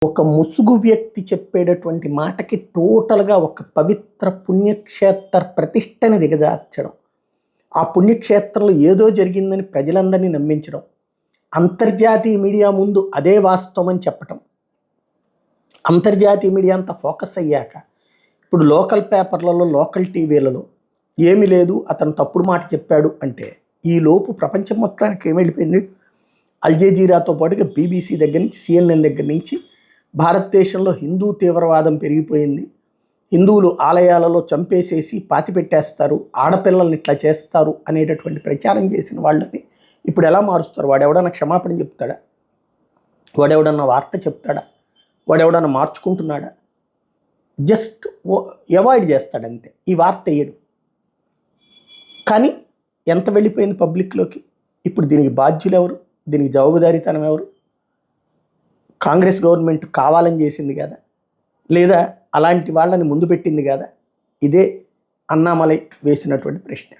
ఒక ముసుగు వ్యక్తి చెప్పేటటువంటి మాటకి టోటల్గా ఒక పవిత్ర పుణ్యక్షేత్ర ప్రతిష్టని దిగజార్చడం, ఆ పుణ్యక్షేత్రంలో ఏదో జరిగిందని ప్రజలందరినీ నమ్మించడం, అంతర్జాతీయ మీడియా ముందు అదే వాస్తవం అని చెప్పటం. అంతర్జాతీయ మీడియా అంతా ఫోకస్ అయ్యాక ఇప్పుడు లోకల్ పేపర్లలో, లోకల్ టీవీలలో ఏమీ లేదు, అతను తప్పుడు మాట చెప్పాడు అంటే ఈలోపు ప్రపంచం మొత్తానికి ఏమి వెళ్ళిపోయింది. అల్జజీరాతో పాటుగా బీబీసీ దగ్గర నుంచి, సిఎన్ఎన్ దగ్గర నుంచి భారతదేశంలో హిందూ తీవ్రవాదం పెరిగిపోయింది, హిందువులు ఆలయాలలో చంపేసేసి పాతి పెట్టేస్తారు, ఆడపిల్లల్ని ఇట్లా చేస్తారు అనేటటువంటి ప్రచారం చేసిన వాళ్ళని ఇప్పుడు ఎలా మారుస్తారు? వాడెవడన్నా క్షమాపణ చెప్తాడా? వాడెవడన్నా వార్త చెప్తాడా? వాడెవడన్నా మార్చుకుంటున్నాడా? జస్ట్ అవాయిడ్ చేస్తాడంతే, ఈ వార్త వేయడు. కానీ ఎంత వెళ్ళిపోయింది పబ్లిక్లోకి? ఇప్పుడు దీనికి బాధ్యులు ఎవరు? దీనికి జవాబుదారీతనం ఎవరు? కాంగ్రెస్ గవర్నమెంట్ కావాలని చేసింది కదా, లేదా అలాంటి వాళ్ళని ముందు పెట్టింది కదా? ఇదే అన్నామలై వేసినటువంటి ప్రశ్న.